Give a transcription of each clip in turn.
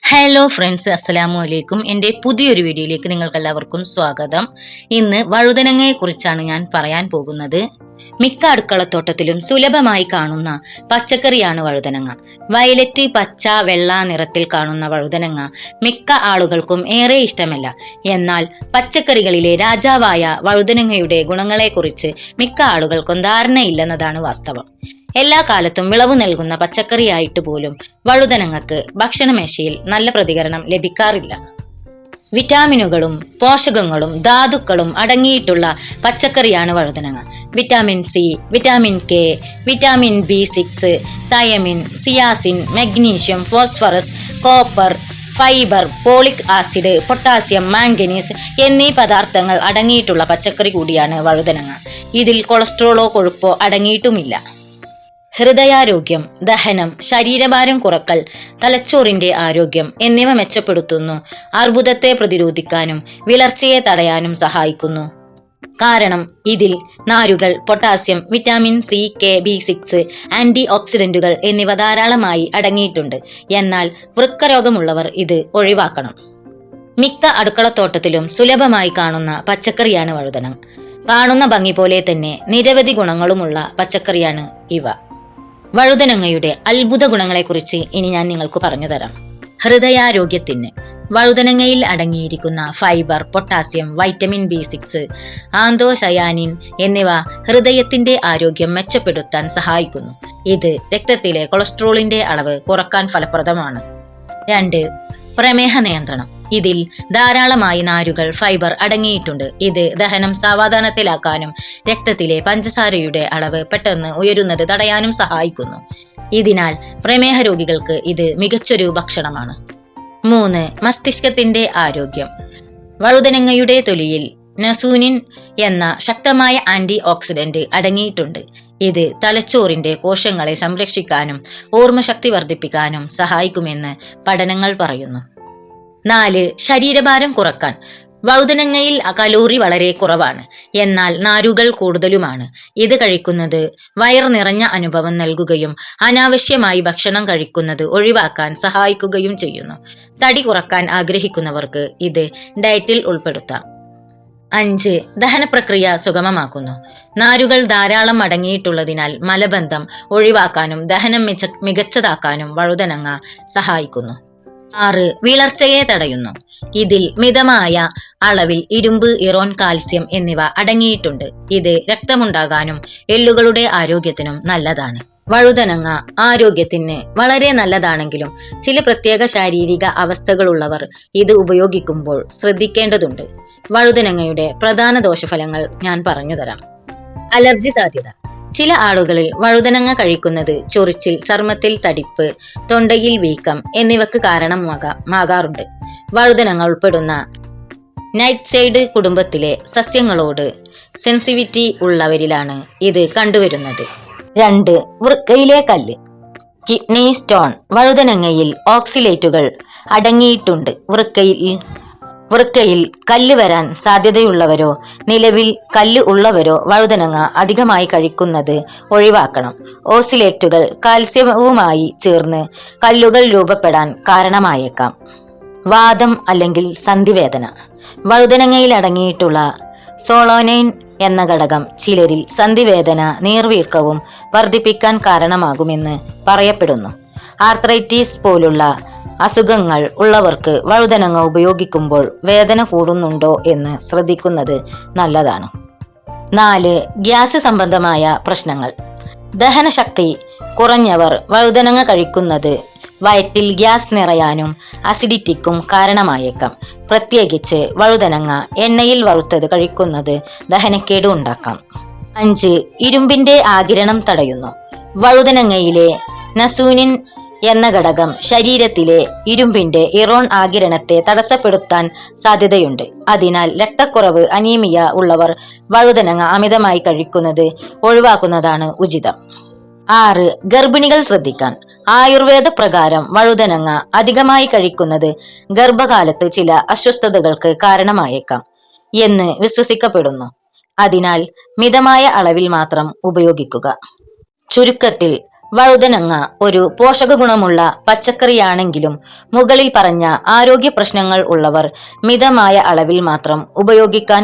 Hello friends, അസ്സലാമു അലൈക്കും. എൻ്റെ പുതിയൊരു വീഡിയോയിലേക്ക് നിങ്ങൾക്ക് എല്ലാവർക്കും സ്വാഗതം. ഇന്ന് വഴുതനങ്ങയെ കുറിച്ചാണ് ഞാൻ പറയാൻ പോകുന്നത്. മിക്ക അടുക്കളത്തോട്ടത്തിലും സുലഭമായി കാണുന്ന പച്ചക്കറിയാണ് വഴുതനങ്ങ. വയലറ്റ്, പച്ച, വെള്ള നിറത്തിൽ കാണുന്ന വഴുതനങ്ങ മിക്ക ആളുകൾക്കും ഏറെ ഇഷ്ടമല്ല. എന്നാൽ പച്ചക്കറികളിലെ രാജാവായ വഴുതനങ്ങയുടെ ഗുണങ്ങളെക്കുറിച്ച് മിക്ക ആളുകൾക്കും ധാരണയില്ലെന്നതാണ് വാസ്തവം. എല്ലാ കാലത്തും വിളവ് നൽകുന്ന പച്ചക്കറിയായിട്ട് പോലും വഴുതനങ്ങക്ക് ഭക്ഷണമേശയിൽ നല്ല പ്രതികരണം ലഭിക്കാറില്ല. വിറ്റാമിനുകളും പോഷകങ്ങളും ധാതുക്കളും അടങ്ങിയിട്ടുള്ള പച്ചക്കറിയാണ് വഴുതനങ്ങ. Vitamin C, vitamin K, vitamin B6, thiamine, niacin, magnesium, phosphorus, copper, fibre, folic acid, potassium, manganese എന്നീ പദാർത്ഥങ്ങൾ അടങ്ങിയിട്ടുള്ള പച്ചക്കറി കൂടിയാണ് വഴുതനങ്ങ. ഇതിൽ കൊളസ്ട്രോളോ കൊഴുപ്പോ അടങ്ങിയിട്ടുമില്ല. ഹൃദയാരോഗ്യം, ദഹനം, ശരീരഭാരം കുറക്കൽ, തലച്ചോറിന്റെ ആരോഗ്യം എന്നിവ മെച്ചപ്പെടുത്തുന്നു. അർബുദത്തെ പ്രതിരോധിക്കാനും വിളർച്ചയെ തടയാനും സഹായിക്കുന്നു. കാരണം ഇതിൽ നാരുകൾ, potassium, vitamin C, K, B6, ആന്റി ഓക്സിഡന്റുകൾ എന്നിവ ധാരാളമായി അടങ്ങിയിട്ടുണ്ട്. എന്നാൽ വൃക്കരോഗമുള്ളവർ ഇത് ഒഴിവാക്കണം. മിക്ക അടുക്കളത്തോട്ടത്തിലും സുലഭമായി കാണുന്ന പച്ചക്കറിയാണ് വഴുതനങ്ങ. കാണുന്ന ഭംഗി പോലെ തന്നെ നിരവധി ഗുണങ്ങളുമുള്ള പച്ചക്കറിയാണ് ഇവ. വഴുതനങ്ങയുടെ അത്ഭുത ഗുണങ്ങളെക്കുറിച്ച് ഇനി ഞാൻ നിങ്ങൾക്ക് പറഞ്ഞു തരാം. ഹൃദയാരോഗ്യത്തിന് വഴുതനങ്ങയിൽ അടങ്ങിയിരിക്കുന്ന fibre, potassium, vitamin B6, anthocyanin എന്നിവ ഹൃദയത്തിന്റെ ആരോഗ്യം മെച്ചപ്പെടുത്താൻ സഹായിക്കുന്നു. ഇത് രക്തത്തിലെ കൊളസ്ട്രോളിന്റെ അളവ് കുറക്കാൻ ഫലപ്രദമാണ്. 2. പ്രമേഹ നിയന്ത്രണം. ഇതിൽ ധാരാളമായി നാരുകൾ, ഫൈബർ അടങ്ങിയിട്ടുണ്ട്. ഇത് ദഹനം സാവധാനത്തിലാക്കാനും രക്തത്തിലെ പഞ്ചസാരയുടെ അളവ് പെട്ടെന്ന് ഉയരുന്നത് തടയാനും സഹായിക്കുന്നു. ഇതിനാൽ പ്രമേഹ രോഗികൾക്ക് ഇത് മികച്ചൊരു ഭക്ഷണമാണ്. 3. മസ്തിഷ്കത്തിന്റെ ആരോഗ്യം. വഴുതനങ്ങയുടെ തൊലിയിൽ നസൂനിൻ എന്ന ശക്തമായ ആന്റി ഓക്സിഡന്റ് അടങ്ങിയിട്ടുണ്ട്. ഇത് തലച്ചോറിന്റെ കോശങ്ങളെ സംരക്ഷിക്കാനും ഓർമ്മശക്തി വർദ്ധിപ്പിക്കാനും സഹായിക്കുമെന്ന് പഠനങ്ങൾ പറയുന്നു. 4. ശരീരഭാരം കുറക്കാൻ. വഴുതനങ്ങയിൽ കലോറി വളരെ കുറവാണ്, എന്നാൽ നാരുകൾ കൂടുതലുമാണ്. ഇത് കഴിക്കുന്നത് വയർ നിറഞ്ഞ അനുഭവം നൽകുകയും അനാവശ്യമായി ഭക്ഷണം കഴിക്കുന്നത് ഒഴിവാക്കാൻ സഹായിക്കുകയും ചെയ്യുന്നു. തടി കുറക്കാൻ ആഗ്രഹിക്കുന്നവർക്ക് ഇത് ഡയറ്റിൽ ഉൾപ്പെടുത്താം. 5. ദഹനപ്രക്രിയ സുഗമമാക്കുന്നു. നാരുകൾ ധാരാളം അടങ്ങിയിട്ടുള്ളതിനാൽ മലബന്ധം ഒഴിവാക്കാനും ദഹനം മികച്ചതാക്കാനും വഴുതനങ്ങ സഹായിക്കുന്നു. 6. വിളർച്ചയെ തടയുന്നു. ഇതിൽ മിതമായ അളവിൽ ഇരുമ്പ്, ഇറോൺ, കാൽസ്യം എന്നിവ അടങ്ങിയിട്ടുണ്ട്. ഇത് രക്തമുണ്ടാകാനും എല്ലുകളുടെ ആരോഗ്യത്തിനും നല്ലതാണ്. വഴുതനങ്ങ ആരോഗ്യത്തിന് വളരെ നല്ലതാണെങ്കിലും ചില പ്രത്യേക ശാരീരിക അവസ്ഥകളുള്ളവർ ഇത് ഉപയോഗിക്കുമ്പോൾ ശ്രദ്ധിക്കേണ്ടതുണ്ട്. വഴുതനങ്ങയുടെ പ്രധാന ദോഷഫലങ്ങൾ ഞാൻ പറഞ്ഞു തരാം. അലർജി സാധ്യത. ചില ആളുകളിൽ വഴുതനങ്ങ കഴിക്കുന്നത് ചൊറിച്ചിൽ, ചർമ്മത്തിൽ തടിപ്പ്, തൊണ്ടയിൽ വീക്കം എന്നിവക്ക് കാരണമാകാറുണ്ട്. വഴുതനങ്ങ ഉൾപ്പെടുന്ന നൈറ്റ്സൈഡ് കുടുംബത്തിലെ സസ്യങ്ങളോട് സെൻസിറ്റിവിറ്റി ഉള്ളവരിലാണ് ഇത് കണ്ടുവരുന്നത്. 2. വൃക്കയിലെ കല്ല്, കിഡ്നി സ്റ്റോൺ. വഴുതനങ്ങയിൽ ഓക്സിലേറ്റുകൾ അടങ്ങിയിട്ടുണ്ട്. വൃക്കയിൽ കല്ല് വരാൻ സാധ്യതയുള്ളവരോ നിലവിൽ കല്ല് ഉള്ളവരോ വഴുതനങ്ങ അധികമായി കഴിക്കുന്നത് ഒഴിവാക്കണം. ഓക്സിലേറ്റുകൾ കാൽസ്യവുമായി ചേർന്ന് കല്ലുകൾ രൂപപ്പെടാൻ കാരണമായേക്കാം. വാദം അല്ലെങ്കിൽ സന്ധിവേദന. വഴുതനങ്ങയിൽ അടങ്ങിയിട്ടുള്ള സോളോനൈൻ എന്ന ഘടകം ചിലരിൽ സന്ധിവേദന, നീർവീക്കവും വർദ്ധിപ്പിക്കാൻ കാരണമാകുമെന്ന് പറയപ്പെടുന്നു. ആർത്രൈറ്റിസ് പോലുള്ള അസുഖങ്ങൾ ഉള്ളവർക്ക് വഴുതനങ്ങ ഉപയോഗിക്കുമ്പോൾ വേദന കൂടുന്നുണ്ടോ എന്ന് ശ്രദ്ധിക്കുന്നത് നല്ലതാണ്. 4. ഗ്യാസ് സംബന്ധമായ പ്രശ്നങ്ങൾ. ദഹനശക്തി കുറഞ്ഞവർ വഴുതനങ്ങ കഴിക്കുന്നത് വയറ്റിൽ ഗ്യാസ് നിറയാനും അസിഡിറ്റിക്കും കാരണമായേക്കാം. പ്രത്യേകിച്ച് വഴുതനങ്ങ എണ്ണയിൽ വറുത്തത് കഴിക്കുന്നത് ദഹനക്കേട് ഉണ്ടാക്കാം. 5. ഇരുമ്പിന്റെ ആഗിരണം തടയുന്നു. വഴുതനങ്ങയിലെ നസൂനിൻ എന്ന ഘടകം ശരീരത്തിലെ ഇരുമ്പിന്റെ ഇറോൺ ആഗിരണത്തെ തടസ്സപ്പെടുത്താൻ സാധ്യതയുണ്ട്. അതിനാൽ രക്തക്കുറവ്, അനീമിയ ഉള്ളവർ വഴുതനങ്ങ അമിതമായി കഴിക്കുന്നത് ഒഴിവാക്കുന്നതാണ് ഉചിതം. 6. ഗർഭിണികൾ ശ്രദ്ധിക്കാൻ. ആയുർവേദ പ്രകാരം വഴുതനങ്ങ അധികമായി കഴിക്കുന്നത് ഗർഭകാലത്ത് ചില അസ്വസ്ഥതകൾക്ക് കാരണമായേക്കാം എന്ന് വിശ്വസിക്കപ്പെടുന്നു. അതിനാൽ മിതമായ അളവിൽ മാത്രം ഉപയോഗിക്കുക. ചുരുക്കത്തിൽ വഴുതനങ്ങ ഒരു പോഷക ഗുണമുള്ള പച്ചക്കറിയാണെങ്കിലും മുകളിൽ പറഞ്ഞ ആരോഗ്യ പ്രശ്നങ്ങൾ ഉള്ളവർ മിതമായ അളവിൽ മാത്രം ഉപയോഗിക്കാൻ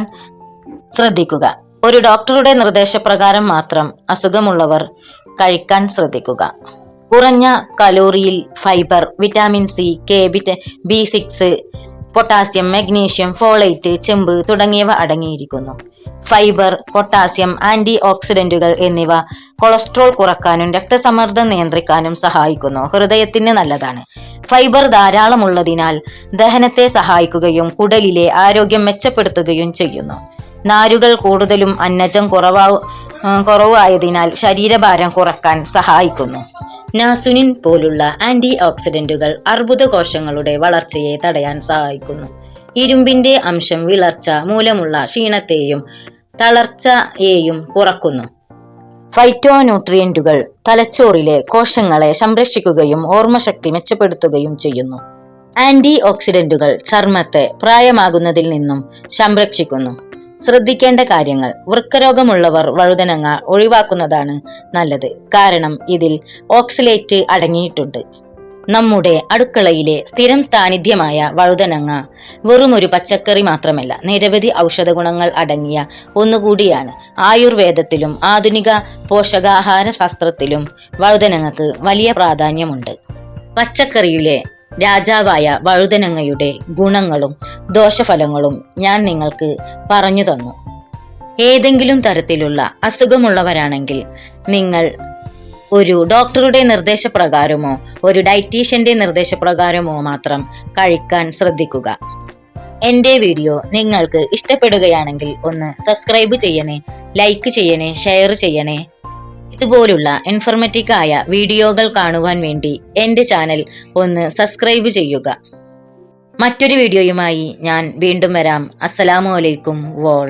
ശ്രദ്ധിക്കുക. ഒരു ഡോക്ടറുടെ നിർദ്ദേശപ്രകാരം മാത്രം അസുഖമുള്ളവർ കഴിക്കാൻ ശ്രദ്ധിക്കുക. കുറഞ്ഞ കലോറിയിൽ fibre, vitamin C, K, B6, potassium, magnesium, folate, ചെമ്പ് തുടങ്ങിയവ അടങ്ങിയിരിക്കുന്നു. ഫൈബർ, പൊട്ടാസ്യം, ആന്റി ഓക്സിഡന്റുകൾ എന്നിവ കൊളസ്ട്രോൾ കുറക്കാനും രക്തസമ്മർദ്ദം നിയന്ത്രിക്കാനും സഹായിക്കുന്നു. ഹൃദയത്തിന് നല്ലതാണ്. ഫൈബർ ധാരാളമുള്ളതിനാൽ ദഹനത്തെ സഹായിക്കുകയും കുടലിലെ ആരോഗ്യം മെച്ചപ്പെടുത്തുകയും ചെയ്യുന്നു. നാരുകൾ കൂടുതലും അന്നജം കുറവായതിനാൽ ശരീരഭാരം കുറക്കാൻ സഹായിക്കുന്നു. നാസുനിൻ പോലുള്ള ആന്റി ഓക്സിഡന്റുകൾ അർബുദ കോശങ്ങളുടെ വളർച്ചയെ തടയാൻ സഹായിക്കുന്നു. ഇരുമ്പിന്റെ അംശം വിളർച്ച മൂലമുള്ള ക്ഷീണത്തെയും തളർച്ചയെയും കുറക്കുന്നു. ഫൈറ്റോന്യൂട്രിയന്റുകൾ തലച്ചോറിലെ കോശങ്ങളെ സംരക്ഷിക്കുകയും ഓർമ്മശക്തി മെച്ചപ്പെടുത്തുകയും ചെയ്യുന്നു. ആന്റി ഓക്സിഡന്റുകൾ ചർമ്മത്തെ പ്രായമാകുന്നതിൽ നിന്നും സംരക്ഷിക്കുന്നു. ശ്രദ്ധിക്കേണ്ട കാര്യങ്ങൾ: വൃക്കരോഗമുള്ളവർ വഴുതനങ്ങ ഒഴിവാക്കുന്നതാണ് നല്ലത്, കാരണം ഇതിൽ ഓക്സലേറ്റ് അടങ്ങിയിട്ടുണ്ട്. നമ്മുടെ അടുക്കളയിലെ സ്ഥിരം സാന്നിധ്യമായ വഴുതനങ്ങ വെറുമൊരു പച്ചക്കറി മാത്രമല്ല, നിരവധി ഔഷധ ഗുണങ്ങൾ അടങ്ങിയ ഒന്നുകൂടിയാണ്. ആയുർവേദത്തിലും ആധുനിക പോഷകാഹാര ശാസ്ത്രത്തിലും വഴുതനങ്ങക്ക് വലിയ പ്രാധാന്യമുണ്ട്. പച്ചക്കറിയിലെ രാജാവായ വഴുതനങ്ങയുടെ ഗുണങ്ങളും ദോഷഫലങ്ങളും ഞാൻ നിങ്ങൾക്ക് പറഞ്ഞു തന്നു. ഏതെങ്കിലും തരത്തിലുള്ള അസുഖമുള്ളവരാണെങ്കിൽ നിങ്ങൾ ഒരു ഡോക്ടറുടെ നിർദ്ദേശപ്രകാരമോ ഒരു ഡയറ്റീഷ്യന്റെ നിർദ്ദേശപ്രകാരമോ മാത്രം കഴിക്കാൻ ശ്രദ്ധിക്കുക. എൻ്റെ വീഡിയോ നിങ്ങൾക്ക് ഇഷ്ടപ്പെടുകയാണെങ്കിൽ ഒന്ന് സബ്സ്ക്രൈബ് ചെയ്യണേ, ലൈക്ക് ചെയ്യണേ, ഷെയർ ചെയ്യണേ. ഇതുപോലുള്ള ഇൻഫർമേറ്റീവ് ആയ വീഡിയോകൾ കാണുവാൻ വേണ്ടി എൻ്റെ ചാനൽ ഒന്ന് സബ്സ്ക്രൈബ് ചെയ്യുക. മറ്റൊരു വീഡിയോയുമായി ഞാൻ വീണ്ടും വരാം. അസ്സലാമു അലൈക്കും. വോൾ.